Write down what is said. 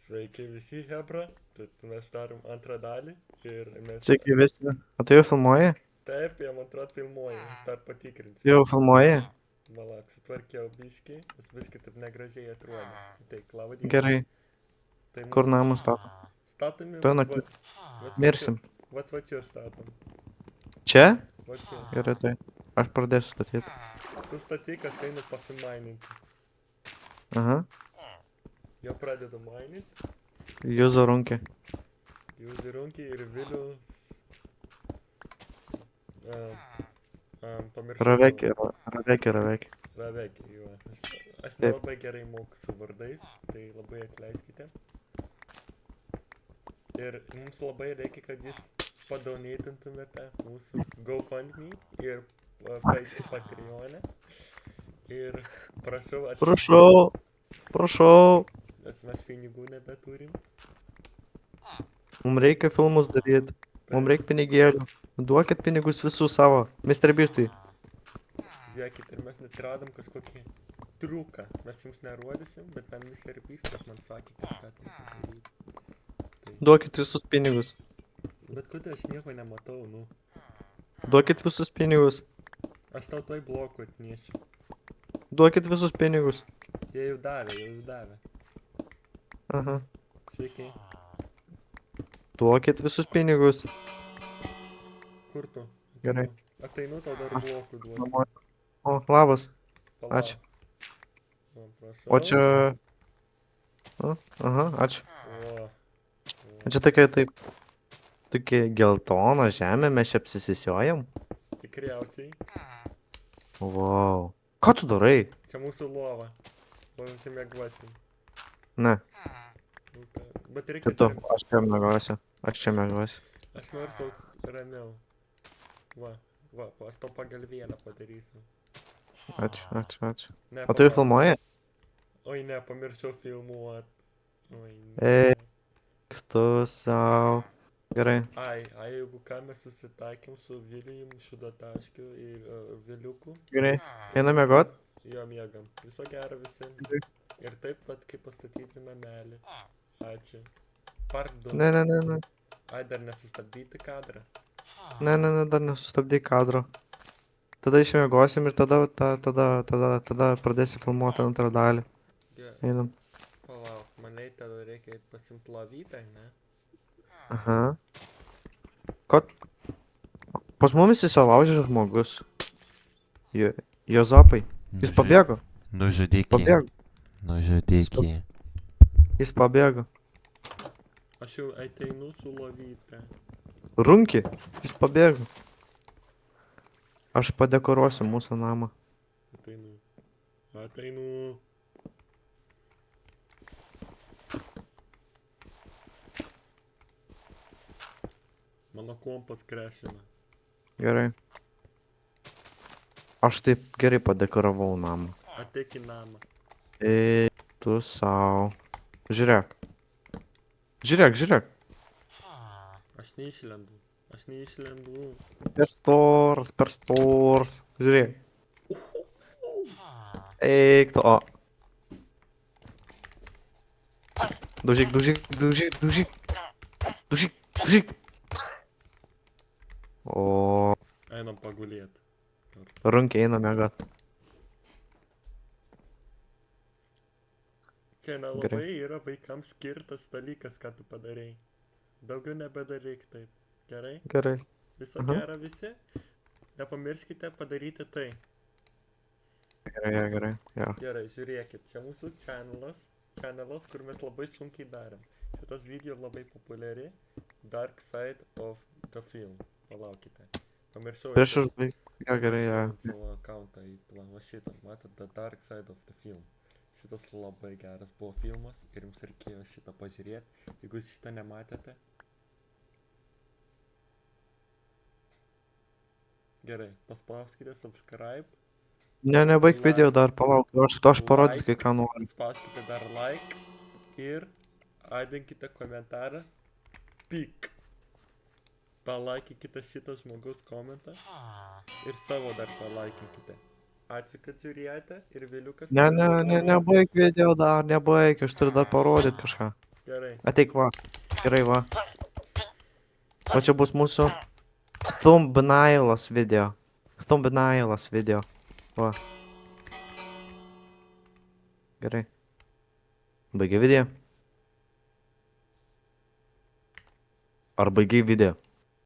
Sveiki visi, Hebra. Tad mes darom antrą dalį ir mes... Sveiki visi. O tu jau filmuoji? Taip, jie man atrodo filmuoja, aš dar patikrinsiu. Tu jau filmuoji? Malak, sutvarkiau biškį, nes biškį taip negražiai atrodo. Tai, Klaudija. Gerai. Tai Kur mūsų namus stato? statomi, Tu mirsim. vat čia statom. Čia? Va čia. Gerai, tai. Aš pradėsiu statyti. Tu statyk, aš einu pasimaininti. Aha. Jau pradedu maininti. Jūzo runkį. Jūs runkiai ir Vilius... pamiršau. Ravekį. Ravekį, jo. Aš Taip. nelabai gerai moku su vardais, tai labai atleiskite. Ir mums labai reikia, kad jūs padonatintumėte mūsų GoFundMe ir Patreon'e. Ir prašau Prašau. nes mes pinigų nebeturim. Mums reikia filmus daryti. Mums reikia pinigėlių. Duokit pinigus visus savo. Mr. Beastui. Žiūrėkit, ir mes net radom kažkokį triuką. Mes jums nerodysim, bet ten Mr. Beastas man sakė kažką ten padaryti. Duokit visus pinigus. Bet kodėl aš nieko nematau, nu. Duokit visus pinigus. Aš tau toj blokų atnešiu. Duokit visus pinigus. Jie jau davė. Aha. Sveiki. Duokit visus pinigus. Kur tu? Gerai. Ateinu, tau dar blokų duosiu. Namuose. O, labas. Palauk. Ačiū. Va, prašau. O čia... Aha, ačiū. O. O čia tokia taip... Tokia geltona žemė, mes čia apsisisiojam. Tikriausiai. Wow. Ką tu darai? Čia mūsų lova. O čia mėgvasim. Ne, Bet reikia... tu, aš čia mėgosiu. Aš noriu sau ramiau. Va, aš tau pagalvėlę padarysiu. Ačiū. Ne, O tu jau palauk. filmuoji? Oi, ne, pamiršau filmuot. Oi, Eik tu sau. Gerai. Ai, jeigu ką mes susitaikėm su Vilijum Šudotaškiu ir Viliuku. Gerai. Einam miegot? Jo miegam. Viso gero visiems. Ir taip pat kaip pastatyti namelį. Ačiū. Pardon. Ne. Ai, dar nesustabdyti kadrą. Ne, dar nesustabdyk kadro. Tada išmiegosim ir tada pradėsi filmuoti antrą dalį. Gerai. Einam. Palauk, manai tada reikia pasimt lovytą, ne? Aha. Ko? Pas mumis įsilaužė žmogus. Jozapai. Jis pabėgo. Nužudyk jį. Jis pabėgo. Aš jau ateinu su lovyte. Runki. Jis pabėgo. Aš padekoruosiu mūsų namą. Ateinu. Mano kompas krešina. Gerai. Aš taip gerai padekoravau namą. Ateik į namą. Eik tu sau. Žiūrėk. Aš neišlendu. Per stors. Žiūrėk. Eik tu. O. Daužyk. O. Einam pagulėt. Runkiai eina miegot. Čia nelabai yra vaikams skirtas dalykas, ką tu padarei. Daugiau nebedaryk taip. Gerai? Gerai. Viso gero visi. Nepamirškite padaryti tai. Gerai. Jo. Gerai, žiūrėkit. Čia mūsų chanalas, kur mes labai sunkiai darėm. Šitas video labai populiari. Dark Side of the Film. Palaukite. Pamiršau. Prieš užbaig. Jo, gerai, jo. Savo accountą į planą šitą. Matot, The Dark Side of the Film. Šitas labai geras buvo filmas ir jums reikėjo šitą pažiūrėti. Jeigu jūs šitą nematėte. Gerai, paspauskite subscribe. Ne, baig video dar, palauk. Aš parodyt, kai ką noriu. Spauskite dar like ir atdinkite komentarą. Pik. Palaikykite šitą žmogaus komentą ir savo dar palaikinkite. Ačiū, kad žiūrėjote ir Viliukas... Ne, baig video dar, nebaig, aš turiu dar parodyt kažką. Gerai. Ateik va. Gerai va. O čia bus mūsų thumbnailas video. Thumbnailas video. Va. Gerai. Baigia video. Ar baigiai video?